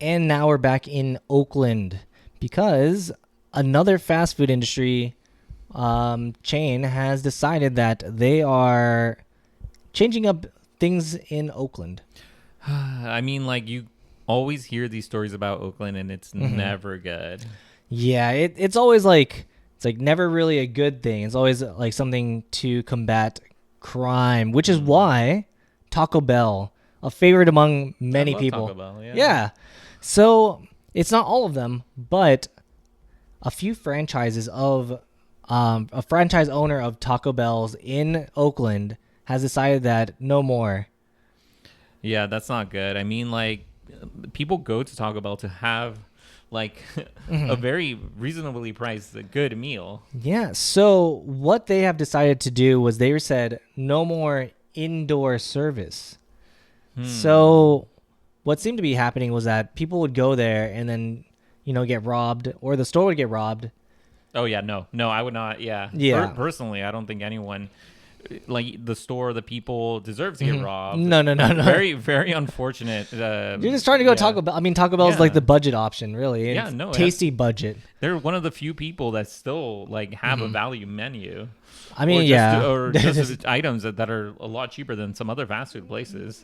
And now we're back in Oakland because another fast food industry chain has decided that they are changing up things in Oakland. I mean, like, you always hear these stories about Oakland, and it's never good. Yeah, it's always like it's like never really a good thing. It's always like something to combat crime, which is why Taco Bell, a favorite among many I love people. Taco Bell, yeah. Yeah. So it's not all of them, but a few franchises of a franchise owner of Taco Bell's in Oakland has decided that no more. Yeah, that's not good. I mean, like, people go to Taco Bell to have, like, a very reasonably priced good meal. Yeah. So what they have decided to do was they said no more indoor service. So what seemed to be happening was that people would go there and then, get robbed, or the store would get robbed. Oh, yeah, no, I would not, yeah. Yeah. Personally, I don't think anyone, like, the store, the people deserve to get robbed. No. Very, very unfortunate. You're just trying to go to Taco Bell. I mean, Taco Bell is like the budget option, really. Yeah, It's no, tasty budget. They're one of the few people that still, like, have a value menu. I mean, Or just items that are a lot cheaper than some other fast food places.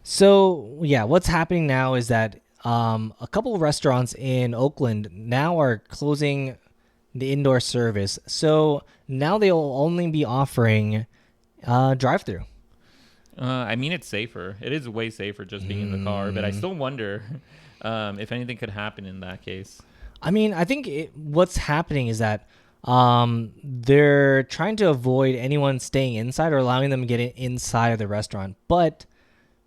So, yeah, what's happening now is that a couple of restaurants in Oakland now are closing the indoor service. So now they'll only be offering drive-through. I mean, it's safer. It is way safer just being in the car, but I still wonder if anything could happen in that case. I mean, I think what's happening is that they're trying to avoid anyone staying inside or allowing them to get inside of the restaurant. But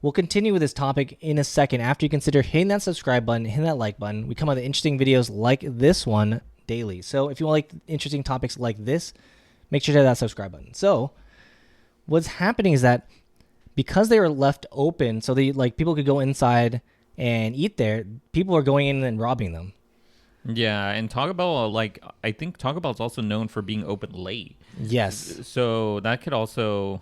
we'll continue with this topic in a second after you consider hitting that subscribe button, hitting that like button. We come out with interesting videos like this one daily. So if you like interesting topics like this, make sure to hit that subscribe button. So what's happening is that because they were left open, so people could go inside and eat there, people are going in and robbing them. Yeah, and Taco Bell, I think Taco Bell is also known for being open late. Yes. So that could also,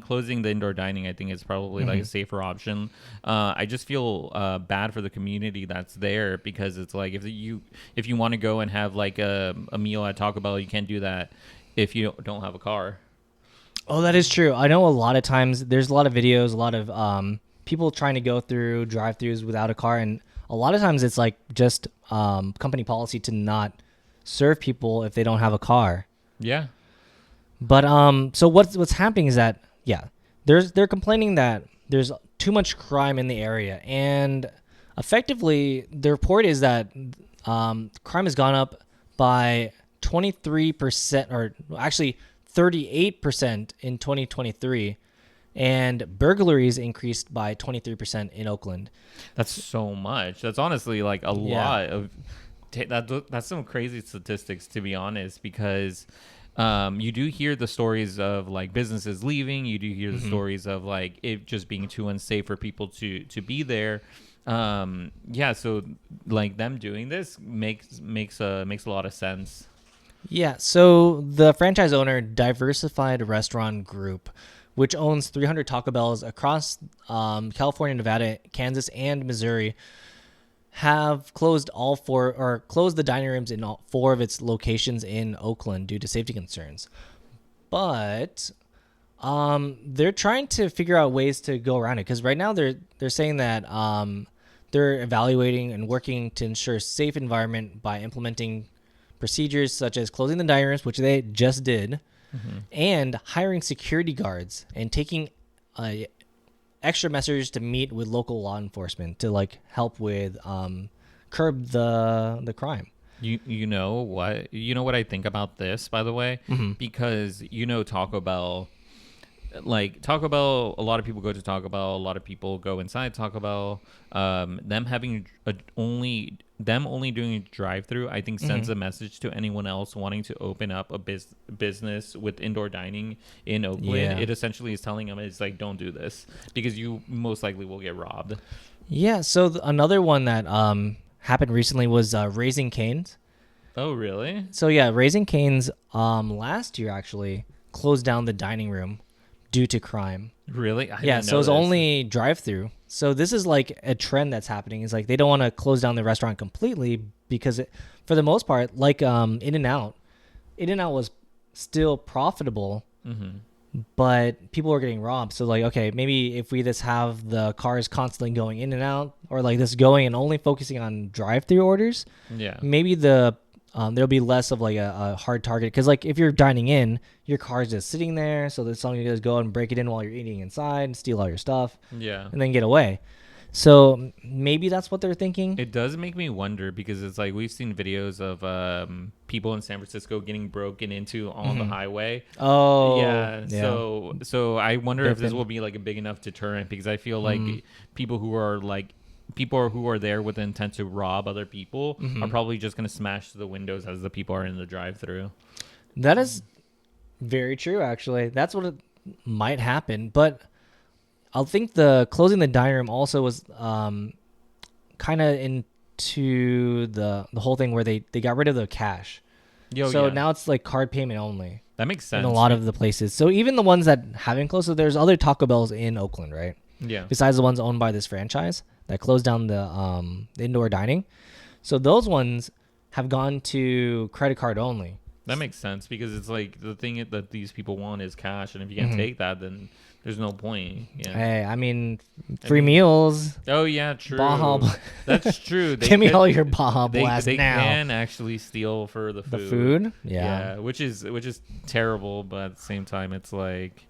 closing the indoor dining, I think, is probably like a safer option. I just feel bad for the community that's there, because it's like if you want to go and have like a meal at Taco Bell, you can't do that if you don't have a car. Oh, that is true. I know a lot of times there's a lot of videos, a lot of people trying to go through drive-thrus without a car, and a lot of times it's like just company policy to not serve people if they don't have a car. Yeah. But so what's happening is that they're complaining that there's too much crime in the area, and effectively the report is that crime has gone up by 23%, or actually 38% in 2023. And burglaries increased by 23% in Oakland. That's so much. That's honestly like a lot of that's some crazy statistics, to be honest, because you do hear the stories of like businesses leaving. You do hear the stories of like it just being too unsafe for people to be there. So like them doing this makes a lot of sense. Yeah, so the franchise owner, Diversified Restaurant Group, which owns 300 Taco Bells across California, Nevada, Kansas, and Missouri, have closed closed the dining rooms in all 4 of its locations in Oakland due to safety concerns. But they're trying to figure out ways to go around it, because right now they're saying that they're evaluating and working to ensure a safe environment by implementing procedures such as closing the dining rooms, which they just did, and hiring security guards and taking extra measures to meet with local law enforcement to like help with curb the crime. You know what I think about this, by the way, because Taco Bell. Like Taco Bell, a lot of people go to Taco Bell. A lot of people go inside Taco Bell. Them having only doing a drive-through, I think, sends a message to anyone else wanting to open up a business with indoor dining in Oakland. Yeah. It essentially is telling them, it's like, don't do this, because you most likely will get robbed. Yeah. So another one that happened recently was Raising Cane's. Oh, really? So yeah, Raising Cane's last year actually closed down the dining room due to crime. Really? So it was only drive-through. So this is like a trend that's happening. It's like they don't want to close down the restaurant completely because for the most part, like In-N-Out was still profitable, but people were getting robbed. So like, okay, maybe if we just have the cars constantly going in and out, or like this going and only focusing on drive-through orders, maybe there'll be less of like a hard target. Because like if you're dining in, your car's just sitting there, so there's something you just go and break it in while you're eating inside and steal all your stuff, and then get away. So maybe that's what they're thinking. It does make me wonder, because it's like we've seen videos of people in San Francisco getting broken into on the highway. Oh, yeah. So I wonder if this will be like a big enough deterrent, because I feel like people who are there with the intent to rob other people are probably just going to smash the windows as the people are in the drive-through. That is very true, actually. That's what it might happen, but I think the closing the dining room also was kind of into the whole thing where they got rid of the cash. Now it's like card payment only. That makes sense. In a lot of the places. So even the ones that haven't closed, so there's other Taco Bells in Oakland, right? Yeah. Besides the ones owned by this franchise that closed down the indoor dining. So those ones have gone to credit card only. That makes sense, because it's like the thing that these people want is cash, and if you can't take that, then there's no point. Yeah. Hey, I mean, free meals. Oh yeah, true. Baja That's true. Give me all your Baja Blast they now. They can actually steal for the food. The food? Yeah. Which is terrible, but at the same time, it's like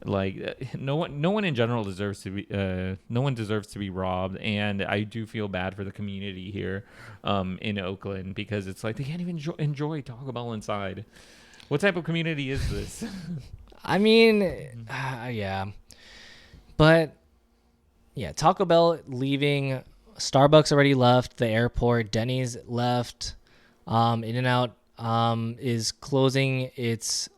no one in general deserves to be robbed, and I do feel bad for the community here in Oakland, because it's like they can't even enjoy Taco Bell inside. What type of community is this? I mean, yeah. But, yeah, Taco Bell leaving. Starbucks already left the airport. Denny's left. In-N-Out is closing itself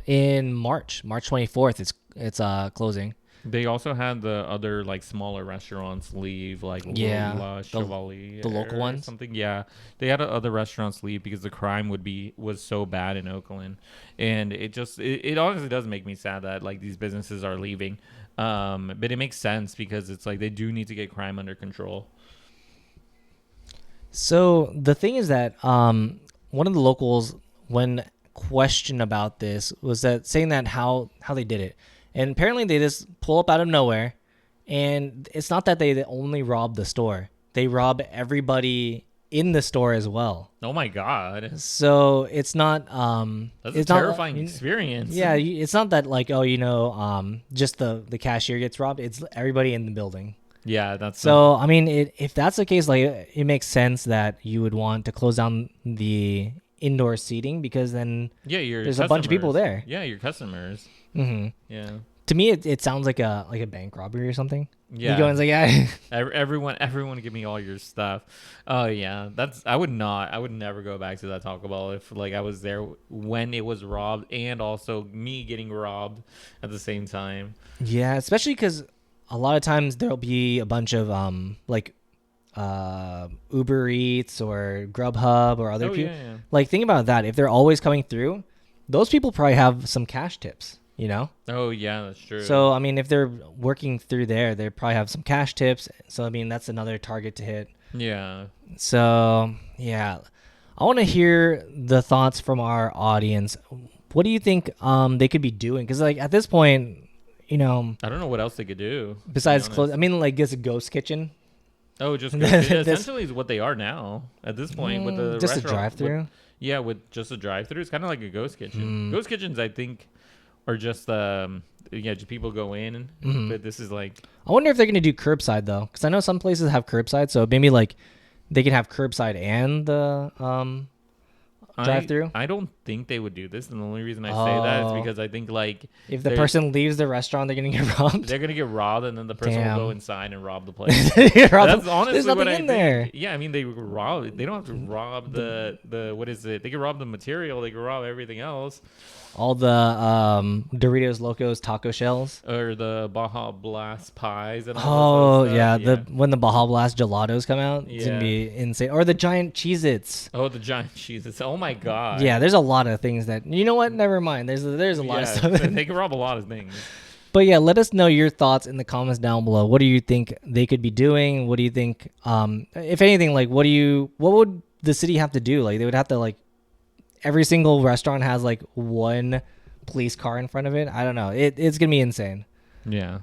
in March 24th. It's closing. They also had the other like smaller restaurants leave, like La Chevalier, the local ones, something. Yeah, they had other restaurants leave because the crime was so bad in Oakland, and it honestly does make me sad that like these businesses are leaving. But it makes sense, because it's like they do need to get crime under control. So the thing is that one of the locals, when questioned about this, was that saying that how they did it. And apparently they just pull up out of nowhere, and it's not that they only rob the store. They rob everybody in the store as well. Oh my God. So it's not that's a terrifying experience. Yeah, it's not that like just the cashier gets robbed. It's everybody in the building. Yeah, that's so I mean, if that's the case, like it makes sense that you would want to close down the indoor seating, because then there's a bunch of people there. Yeah, your customers. Yeah. To me, it sounds like a bank robbery or something. Yeah. You go and it's like, yeah. Everyone, give me all your stuff. Oh yeah, I would never go back to that Taco Bell if like I was there when it was robbed, and also me getting robbed at the same time. Yeah, especially because a lot of times there'll be a bunch of Uber Eats or Grubhub or other people. Yeah. Like, think about that. If they're always coming through, those people probably have some cash tips. Oh yeah, that's true. So I mean, if they're working through there, they probably have some cash tips. So I mean, that's another target to hit. Yeah. So yeah, I want to hear the thoughts from our audience. What do you think they could be doing? Because like at this point, I don't know what else they could do besides close. I mean, like this ghost kitchen. Oh, just essentially is what they are now at this point with the just restaurant. A drive-through. With just a drive-through, it's kind of like a ghost kitchen. Ghost kitchens, I think, are just just people go in, but this is like. I wonder if they're gonna do curbside though, because I know some places have curbside, so maybe like they can have curbside and the drive-through. I don't think they would do this, and the only reason I say that is because I think like if the person leaves the restaurant, they're gonna get robbed. They're gonna get robbed, and then the person will go inside and rob the place. That's honestly There's nothing what I in think. There. Yeah, I mean they rob. They don't have to rob the what is it? They can rob the material. They can rob everything else. All the Doritos Locos taco shells, or the Baja Blast pies. And all when the Baja Blast gelatos come out, it's gonna be insane. Or the giant Cheez-Its. Oh, the giant Cheez-Its. Oh my God. Yeah, there's a lot of things that, you know what? Never mind. There's a lot of stuff. They can rob a lot of things. But yeah, let us know your thoughts in the comments down below. What do you think they could be doing? What do you think, if anything, like, what would the city have to do? Like, they would have to, like, every single restaurant has, like, one police car in front of it. I don't know. It's going to be insane. Yeah.